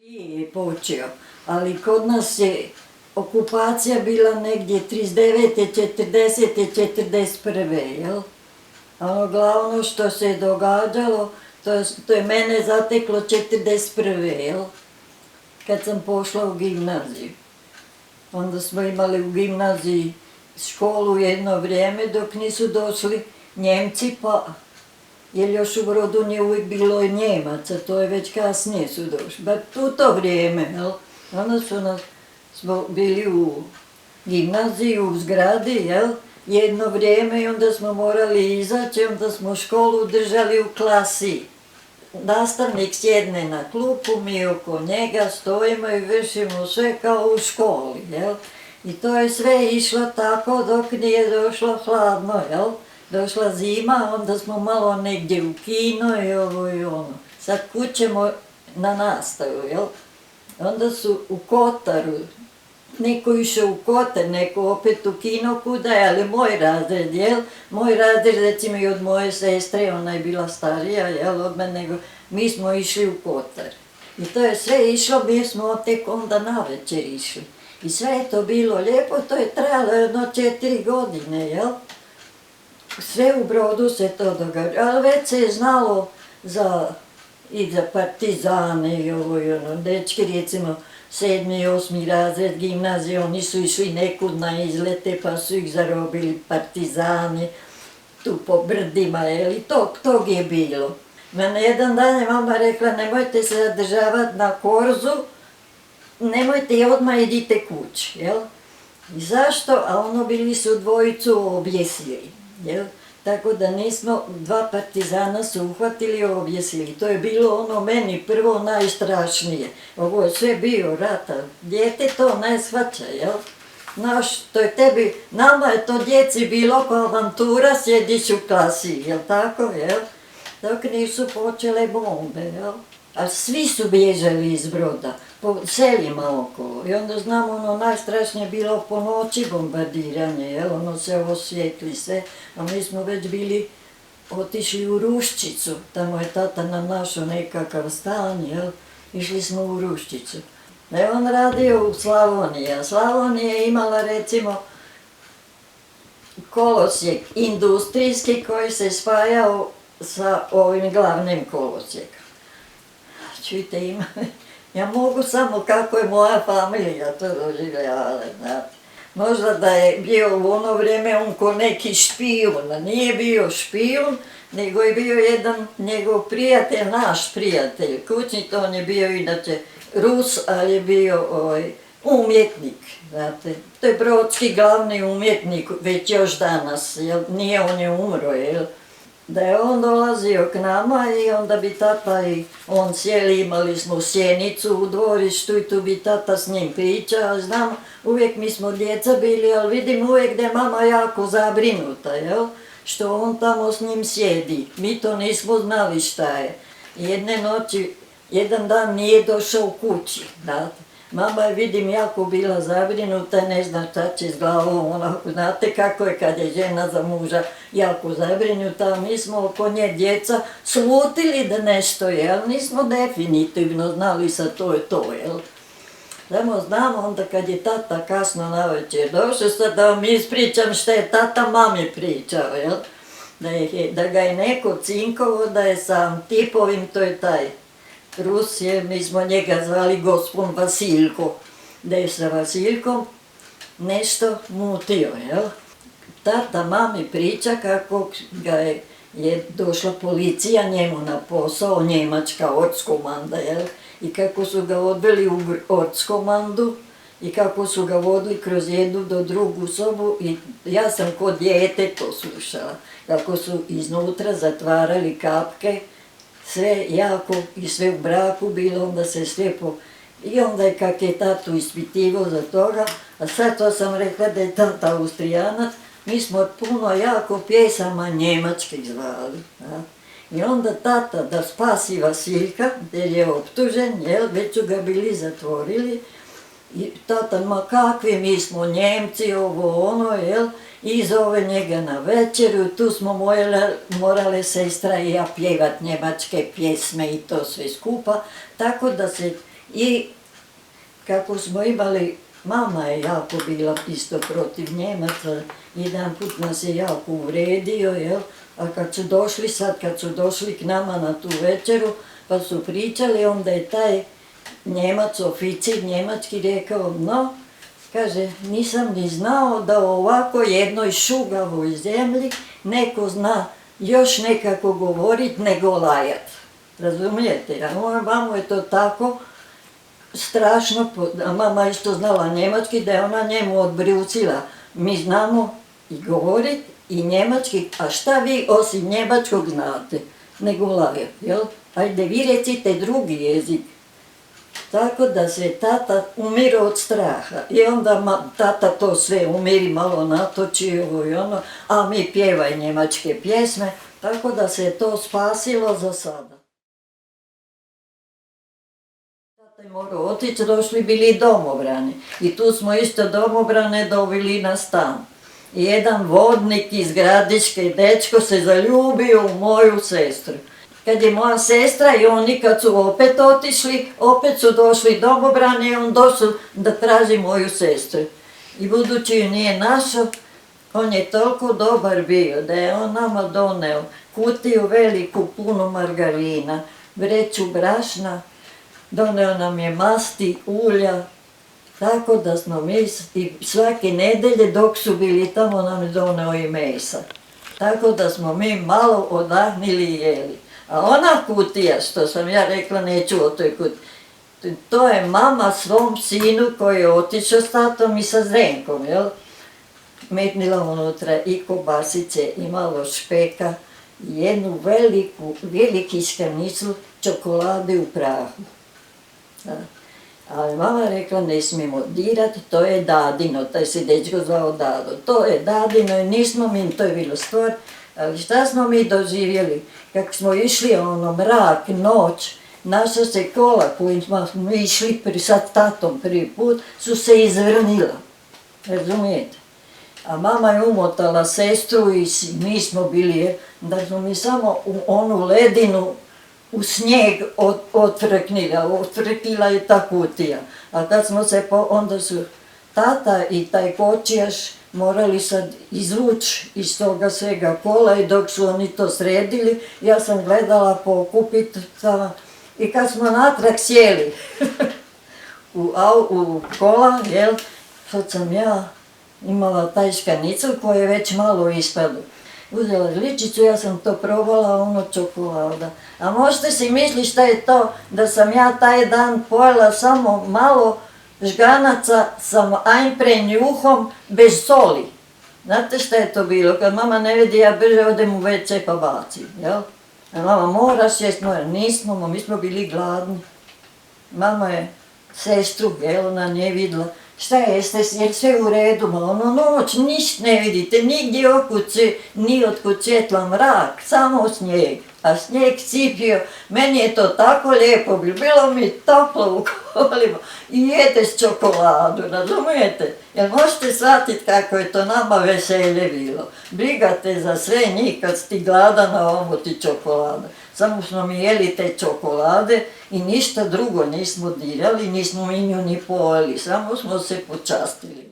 je počeo, ali kod nas je okupacija bila negdje 39. 40. 41. jel? A ono glavno što se je događalo, to je mene zateklo 41. jel? Kad sam pošla u gimnaziju. Onda smo imali u gimnaziji školu jedno vrijeme dok nisu došli Njemci, pa jer još u Brodu nije uvijek bilo i Njemaca, to je već kasnije su došli. Bar u to vrijeme, jel? Onda smo bili u gimnaziji, u zgradi, jel? Jedno vrijeme i onda smo morali izaći, onda smo školu držali u klasi. Nastavnik sjedne na klupu, mi oko njega stojimo i vršimo sve kao u školi, jel? I to je sve išlo tako dok nije došlo hladno, jel? Došla zima, onda smo malo negdje u kino i ovo i ono. Sad kućemo na nastavu, jel? Onda su u Kotaru, neko išao u Kotar, neko opet u kino kuda je, ali moj razred, jel? Moj razred, recimo i od moje sestre, ona je bila starija, jel, od mene, nego mi smo išli u Kotar. I to je sve išlo, mi smo tek onda navečer išli. I sve je to bilo lijepo, to je trajalo jedno 4 godine, jel? Sve u Brodu se to događa, ali već se je znalo i za partizane i ovo i ono. Dečki, recimo, 7. i 8. razred gimnazije, oni su išli nekud na izlete pa su ih zarobili partizani tu po brdima, jel? I tog je bilo. Mene jedan dan je mama rekla, nemojte se zadržavati na Korzu, nemojte i odmah idite kući, jel? I zašto? A ono bili su dvojicu objesili, jel? Tako da nismo, 2 partizana su uhvatili i objesili. To je bilo ono meni prvo najstrašnije. Ovo je sve bio rata. Dijete to ne shvaća, jel? Znaš, to je tebi, nama je to djeci bilo kao avantura, sjediš u klasi, jel tako, jel? Dok nisu počele bombe, jel? A svi su bježali iz Broda, po selima okolo. I onda znam, ono najstrašnije bilo po noći bombardiranje, jel? Ono se osvijetli sve, a mi smo već bili otišli u Ruščicu. Tamo je tata nam našao nekakav stan, jel? Išli smo u Ruščicu. On radio u Slavoniji, a Slavonija je imala recimo kolosijek industrijski koji se spajao sa ovim glavnim kolosijekom. Čujte, ja mogu samo kako je moja familija to doživljala, znate. Možda da je bio u ono vrijeme on ko neki špijun, a nije bio špijun, nego je bio jedan njegov prijatelj, naš prijatelj, kućnik, on je bio inače Rus, ali je bio umjetnik, znate. To je brodski glavni umjetnik, već još danas, jel, nije on je umro, jel. Da je on dolazio k nama i onda bi tata i on sjeli, imali smo sjenicu u dvorištu i tu bi tata s njim pričao. Znam, uvijek mi smo djeca bili, ali vidim uvijek da je mama jako zabrinuta, jel? Što on tamo s njim sjedi. Mi to nismo znali šta je. Jedne noći, jedan dan nije došao kući, znate. Mama je, vidim, jako bila zabrinuta, ne zna šta će s glavom, onako, znate kako je kad je žena za muža jako zabrinuta, a mi smo oko nje djeca slutili da nešto je, ali nismo definitivno znali sa to je to, jel? Samo znamo onda kad je tata kasno navečer došao, sad da vam ispričam što je tata mami pričao, jel? Da ga je neko cinkovo, da je sa tipovim, to je taj Rus je, mi smo njega zvali gospon Vasiljko, da je sa Vasiljkom nešto mutio, jel? Tata mami priča kako ga je došla policija njemu na posao, njemačka ortskomanda, jel? I kako su ga odveli u ortskomandu i kako su ga vodili kroz jednu do drugu sobu i ja sam kod dijete to slušala, kako su iznutra zatvarali kapke, sve jako i sve u braku bilo, onda se sve I onda je kak je tatu ispitivao za toga, a sad to sam rekla da je tata Austrijanac, mi smo puno jako pjesama njemačkih zvali. Da? I onda tata da spasi Vasiljka, jer je optužen, jel, već su ga bili zatvorili, i tata, ma kakvi mi smo Njemci, ovo ono, jel, i zove njega na večeru, tu smo morale sestra i ja pjevat njemačke pjesme i to sve skupa, tako da se I kako smo imali, mama je jako bila isto protiv Njemaca, jedan put nas je jako uvredio, jel? A kad su došli k nama na tu večeru, pa su pričali, onda je taj Njemac, oficir njemački rekao, no, kaže, nisam ni znao da u ovako jednoj šugavoj zemlji neko zna još nekako govorit nego lajat. Razumijete? A vamo je to tako strašno, a mama isto znala njemački, da je ona njemu odbrucila. Mi znamo i govorit i njemački, a šta vi osim njemačkog znate? Nego lajat, jel? Ajde, vi recite drugi jezik. Tako da se tata umire od straha i onda tata to sve umiri, malo natoči ovo i ono, a mi pjevaj njemačke pjesme, tako da se to spasilo za sada. Tata je morao otići, došli bili domobrani i tu smo isto domobrane doveli na stan. I jedan vodnik iz Gradiške, dečko, se zaljubio u moju sestru. Kad je moja sestra i oni kad su opet otišli, opet su došli domobrani i on došao da traži moju sestru. I budući ju nije našao, on je toliko dobar bio da je on nama doneo kutiju veliku punu margarina, vreću brašna, doneo nam je masti, ulja, tako da smo mi i svake nedelje dok su bili tamo nam je doneo i mesa. Tako da smo mi malo odahnili i jeli. A ona kutija, što sam ja rekla, neću o toj kutiji, to je mama svom sinu koji je otišao s tatom i sa Zrenkom, jel? Metnila unutra i kobasice i malo špeka i jednu veliki škanicu čokolade u prahu. Ali mama rekla, ne smijemo dirat, to je Dadino, taj se dečko zvao Dado, to je Dadino i nismo mi, to je bilo stvar. Ali šta smo mi doživjeli? Kako smo išli mrak, noć, naša se kola kojim smo mi išli sa tatom prvi put, su se izvrnila. Razumijete? A mama je umotala sestru i mi smo bili, da smo mi samo u onu ledinu, u snijeg otvrknila je ta kutija. A kad smo se, onda su tata i taj kočijaš morali sad izvući iz toga svega kola i dok su oni to sredili, ja sam gledala po kupicama i kad smo natrag sjeli u kola, jel, sad sam ja imala taj škanicl koji je već malo ispadu. Uzela žličicu, ja sam to probala, ono čokolada. A možete si misliti šta je to, da sam ja taj dan pojela samo malo žganaca sa ajnprenjuhom bez soli. Znate šta je to bilo? Kad mama ne vidi, ja brže odem u WC pa bacim, jel? A mama, moraš jest, nismo, mi smo bili gladni. Mama je sestru, jel, ona nije vidjela. Šta jeste, jer sve u redu, noć, ništa ne vidite, nigdje ni otkud svjetla mrak, samo snijeg. A snijeg cipio, meni je to tako lijepo, bilo mi toplo u kolima i jedeš čokoladu, razumijete? Jer možete shvatiti kako je to nama veselje bilo. Briga te za sve njih kad si ti gladan, a ovo ti čokolada. Samo smo mi jeli te čokolade i ništa drugo nismo dirali, nismo mi nju ni pojeli, samo smo se počastili.